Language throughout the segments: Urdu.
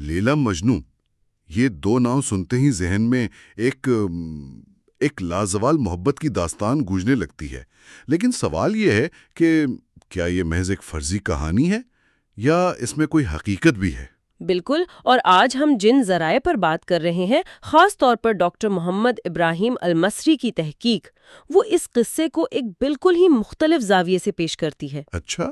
لیلا مجنو، یہ دو نام سنتے ہی ذہن میں ایک لازوال محبت کی داستان گونجنے لگتی ہے، لیکن سوال یہ ہے کہ کیا یہ محض ایک فرضی کہانی ہے یا اس میں کوئی حقیقت بھی ہے؟ بالکل، اور آج ہم جن ذرائع پر بات کر رہے ہیں، خاص طور پر ڈاکٹر محمد ابراہیم المصری کی تحقیق، وہ اس قصے کو ایک بالکل ہی مختلف زاویے سے پیش کرتی ہے۔ اچھا،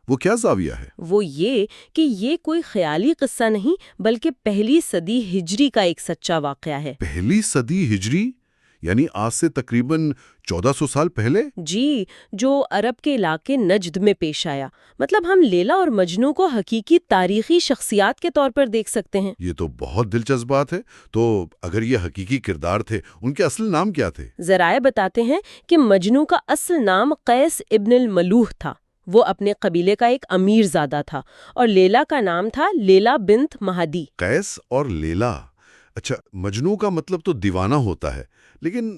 وہ کیا زاویہ ہے؟ وہ یہ کہ یہ کوئی خیالی قصہ نہیں بلکہ پہلی صدی ہجری کا ایک سچا واقعہ ہے۔ پہلی صدی ہجری یعنی آج سے تقریباً 1400 سال پہلے؟ جی، جو عرب کے علاقے نجد میں پیش آیا۔ مطلب ہم لیلا اور مجنو کو حقیقی تاریخی شخصیات کے طور پر دیکھ سکتے ہیں۔ یہ تو بہت دلچسپ بات ہے۔ تو اگر یہ حقیقی کردار تھے، ان کے اصل نام کیا تھے؟ ذرائع بتاتے ہیں کہ مجنو کا اصل نام قیس ابن الملوح تھا، وہ اپنے قبیلے کا ایک امیر زادہ تھا، اور لیلا کا نام تھا لیلا بنت مہدی۔ قیس اور لیلا، اچھا، مجنو کا مطلب تو دیوانہ ہوتا ہے، لیکن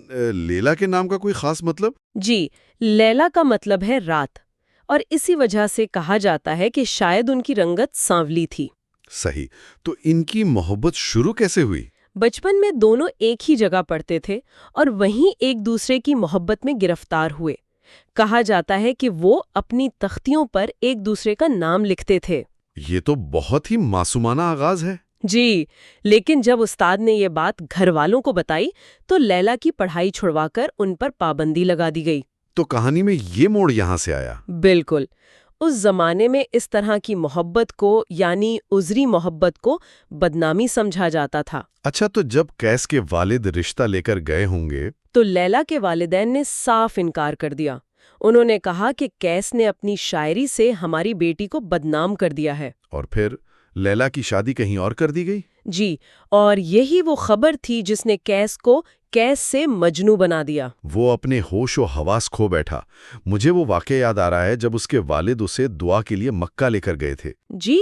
لیلا کے نام کا کوئی خاص مطلب؟ جی، لیلا کا مطلب ہے رات، اور اسی وجہ سے کہا جاتا ہے کہ شاید ان کی رنگت سانولی تھی۔ صحیح، تو ان کی محبت شروع کیسے ہوئی؟ بچپن میں دونوں ایک ہی جگہ پڑھتے تھے اور وہیں ایک دوسرے کی محبت میں گرفتار ہوئے۔ کہا جاتا ہے کہ وہ اپنی تختیوں پر ایک دوسرے کا نام لکھتے تھے۔ یہ تو بہت ہی معصومانہ آغاز ہے۔ جی، لیکن جب استاد نے یہ بات گھر والوں کو بتائی تو لیلا کی پڑھائی چھڑوا کر ان پر پابندی لگا دی گئی۔ تو کہانی میں یہ موڑ یہاں سے آیا؟ بالکل، اس زمانے میں اس طرح کی محبت کو، یعنی عذری محبت کو، بدنامی سمجھا جاتا تھا۔ اچھا، تو جب قیس کے والد رشتہ لے کر گئے ہوں گے تو لیلا کے والدین نے صاف انکار کر دیا۔ انہوں نے کہا کہ قیس نے اپنی شاعری سے ہماری بیٹی کو بدنام کر دیا ہے۔ اور پھر لیلا کی شادی کہیں اور کر دی گئی؟ جی، اور یہی وہ خبر تھی جس نے قیس کو قیس سے مجنو بنا دیا۔ وہ اپنے ہوش و حواس کھو بیٹھا۔ مجھے وہ واقعہ یاد آ رہا ہے جب اس کے والد اسے دعا کے لیے مکہ لے کر گئے تھے۔ جی،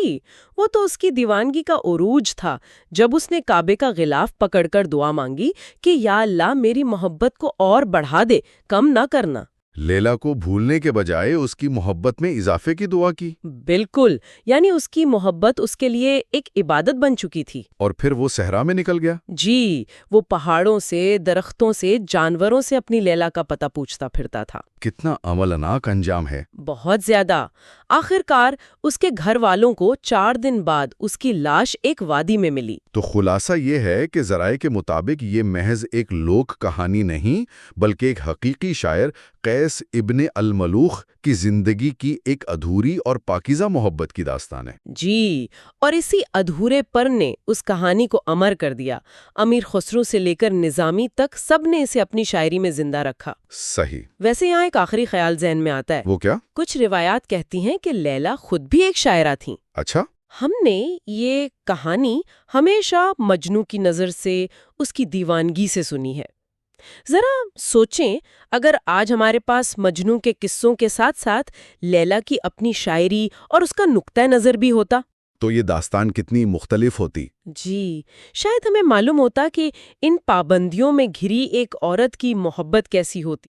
وہ تو اس کی دیوانگی کا عروج تھا جب اس نے کعبے کا غلاف پکڑ کر دعا مانگی کہ یا اللہ میری محبت کو اور بڑھا دے، کم نہ کرنا۔ لیلا کو بھولنے کے بجائے اس کی محبت میں اضافے کی دعا کی۔ بالکل، یعنی اس کی محبت اس کے لیے ایک عبادت بن چکی تھی۔ اور پھر وہ صحرا میں نکل گیا؟ جی، وہ پہاڑوں سے، درختوں سے، جانوروں سے اپنی لیلا کا پتہ پوچھتا پھرتا تھا۔ کتنا عملناک انجام ہے۔ بہت زیادہ۔ آخر کار اس کے گھر والوں کو 4 دن بعد اس کی لاش ایک وادی میں ملی۔ تو خلاصہ یہ ہے کہ ذرائع کے مطابق یہ محض ایک لوک کہانی نہیں بلکہ ایک حقیقی شاعر قیس ابن الملوح کی زندگی کی ایک ادھوری اور پاکیزہ محبت کی داستان ہے۔ جی، اور اسی ادھورے پر نے اس کہانی کو امر کر دیا۔ امیر خسرو سے لے کر نظامی تک سب نے اسے اپنی شاعری میں زندہ رکھا۔ صحیح۔ ویسے یہاں ایک آخری خیال ذہن میں آتا ہے۔ وہ کیا؟ کچھ روایات کہتی ہیں کہ لیلا خود بھی ایک شاعرہ تھیں۔ اچھا؟ ہم نے یہ کہانی ہمیشہ مجنو کی نظر سے، اس کی دیوانگی سے سنی ہے۔ ذرا سوچیں، اگر آج ہمارے پاس مجنو کے قصوں کے ساتھ ساتھ لیلا کی اپنی شاعری اور اس کا نقطہ نظر بھی ہوتا تو یہ داستان کتنی مختلف ہوتی۔ جی، شاید ہمیں معلوم ہوتا کہ ان پابندیوں میں گھری ایک عورت کی محبت کیسی ہوتی۔